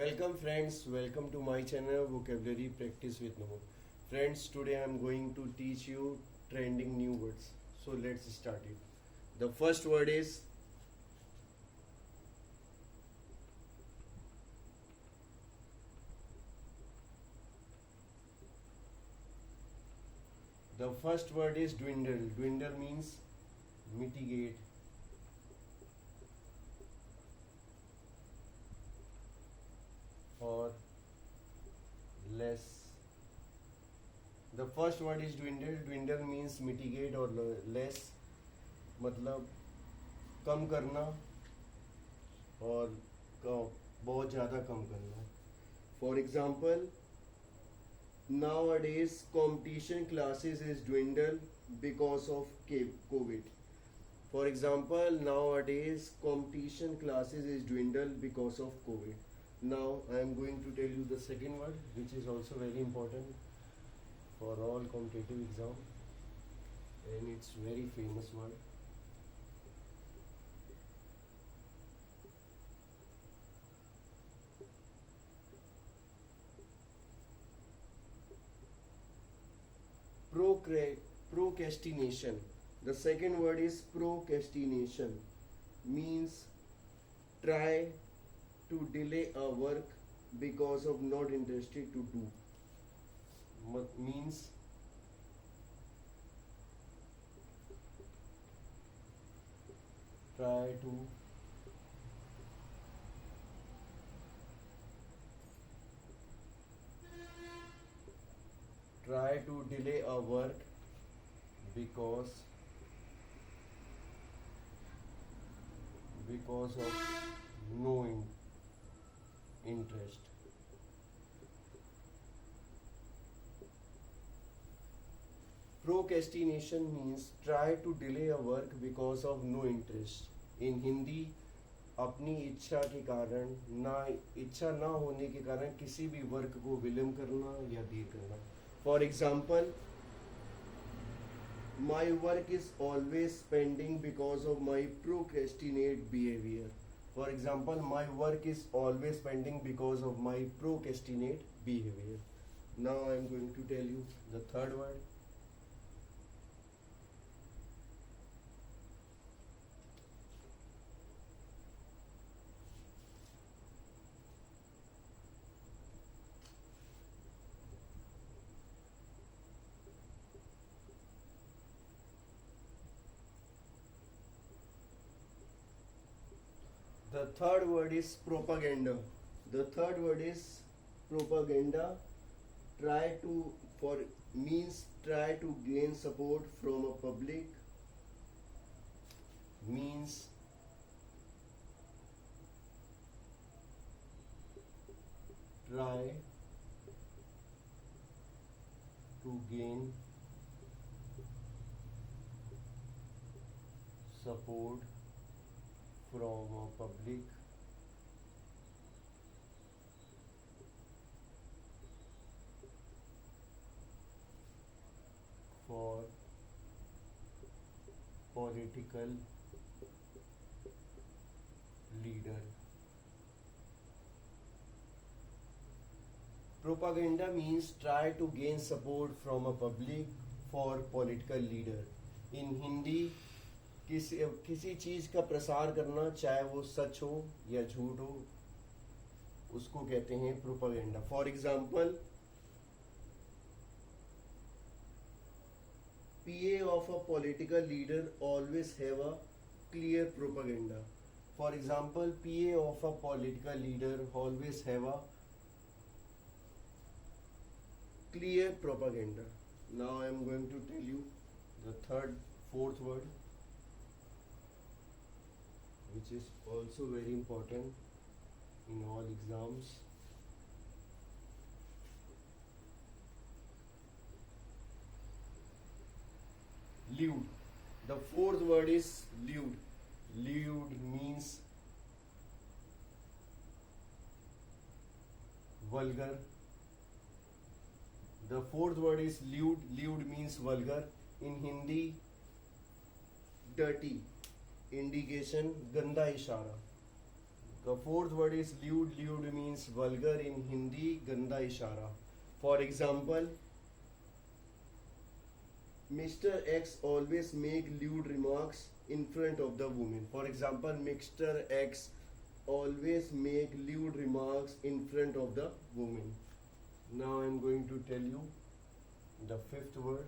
Welcome friends, welcome to my channel Vocabulary Practice with Noor. Friends, today I am going to teach you trending new words. So let's start it. The first word is dwindle. Dwindle means mitigate. Or less. The first word is dwindle. Dwindle means mitigate or less, मतलब कम करना और बहुत ज़्यादा कम करना. For example, nowadays competition classes is dwindle because of COVID. For example, nowadays competition classes is dwindle because of COVID. Now I am going to tell you the second word, which is also very important for all competitive exam, and it's very famous word. Procrastination. The second word is procrastination, means try to delay a work because of not interested to do. Means try to delay a work because of no interest. Procrastination means try to delay a work because of no interest. In Hindi, अपनी इच्छा के कारण इच्छा ना होने के कारण किसी भी वर्क को विलंब करना या देर करना. For example, my work is always pending because of my procrastinate behavior. For example, my work is always pending because of my procrastinate behavior. Now I am going to tell you the third word. The third word is propaganda. The third word is propaganda. Try to gain support from a public. Means try to gain support from a public for political leader. Propaganda means try to gain support from a public for political leader. In Hindi, किसी चीज का प्रसार करना, चाहे वो सच हो या झूठ हो, उसको कहते हैं propaganda. For example, PA of a political leader always have a clear propaganda. For example, PA of a political leader always have a clear propaganda. Now I am going to tell you the fourth word, which is also very important in all exams. Lewd. The fourth word is lewd. Lewd means vulgar. The fourth word is lewd. Lewd means vulgar. In Hindi, dirty. Indication, गंदा इशारा. The fourth word is lewd. Lewd means vulgar in Hindi, ganda ishara. For example, Mr. X always make lewd remarks in front of the woman. For example, Mr. X always make lewd remarks in front of the woman. Now I am going to tell you the fifth word.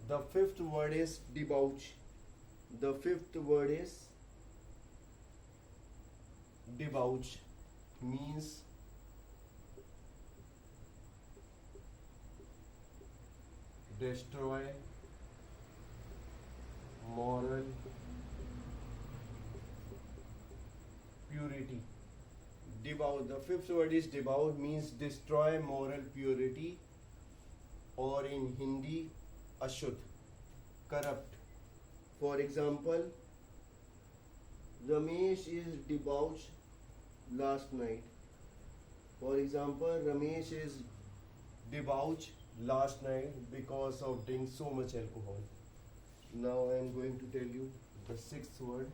The fifth word is debauch. The fifth word is debauch, means destroy moral purity. Debauch. The fifth word is debauch, means destroy moral purity, or in Hindi ashud, corrupt. For example, Ramesh is debauched last night. For example, Ramesh is debauched last night because of drinking so much alcohol. Now I am going to tell you the sixth word.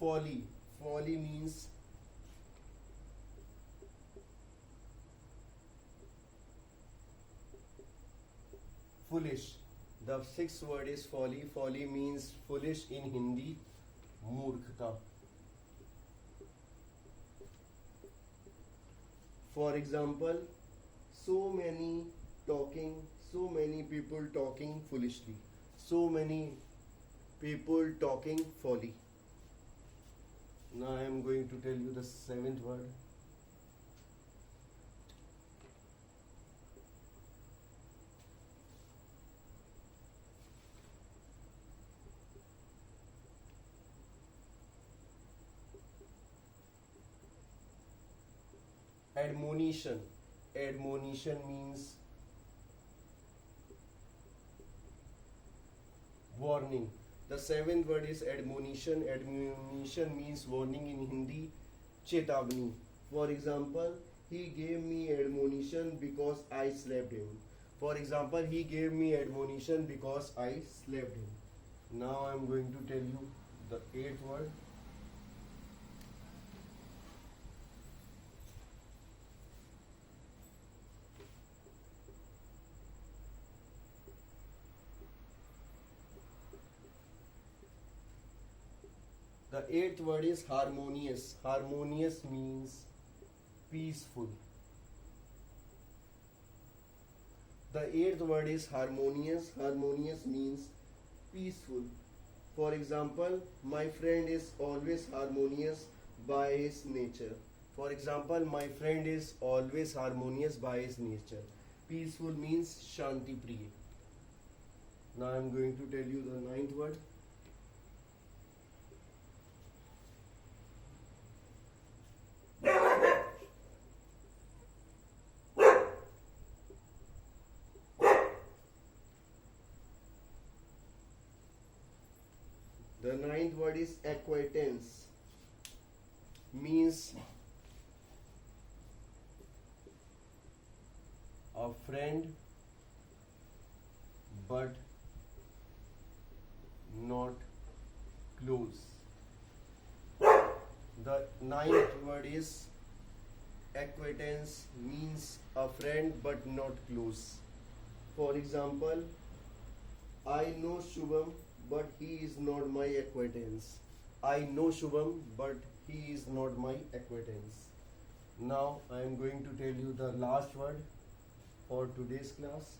Folly. Folly means foolish. The sixth word is folly. Folly means foolish in Hindi, मूर्खता. For example, so many people talking foolishly. So many people talking folly. Now I am going to tell you the seventh word. Admonition. Admonition means warning. The seventh word is admonition. Admonition means warning in Hindi, chetavani. For example, he gave me admonition because I slapped him. For example, he gave me admonition because I slapped him. Now I am going to tell you the eighth word. The eighth word is harmonious. Harmonious means peaceful. The eighth word is harmonious. Harmonious means peaceful. For example, my friend is always harmonious by his nature. For example, my friend is always harmonious by his nature. Peaceful means shanti priya. Now I am going to tell you the ninth word. The ninth word is acquaintance. Means a friend but not close. The ninth word is acquaintance, means a friend but not close. For example, I know Shubham but he is not my acquaintance. I know Shubham but he is not my acquaintance. Now I am going to tell you the last word for today's class.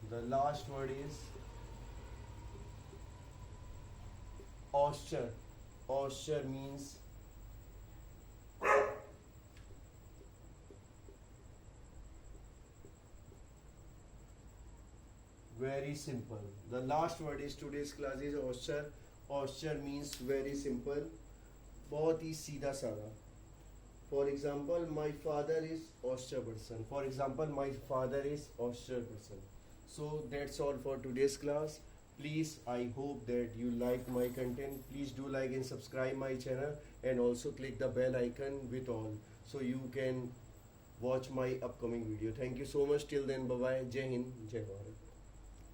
The last word is austere. Austere means very simple. The last word is today's class is austere. Austere means very simple, बहुत ही सीधा साधा. For example, my father is austere person. For example, my father is austere person. So that's all for today's class. Please, I hope that you like my content. Please do like and subscribe my channel, and also click the bell icon with all, so you can watch my upcoming video. Thank you so much. Till then, bye bye. Jai Hind, Jai Bharat.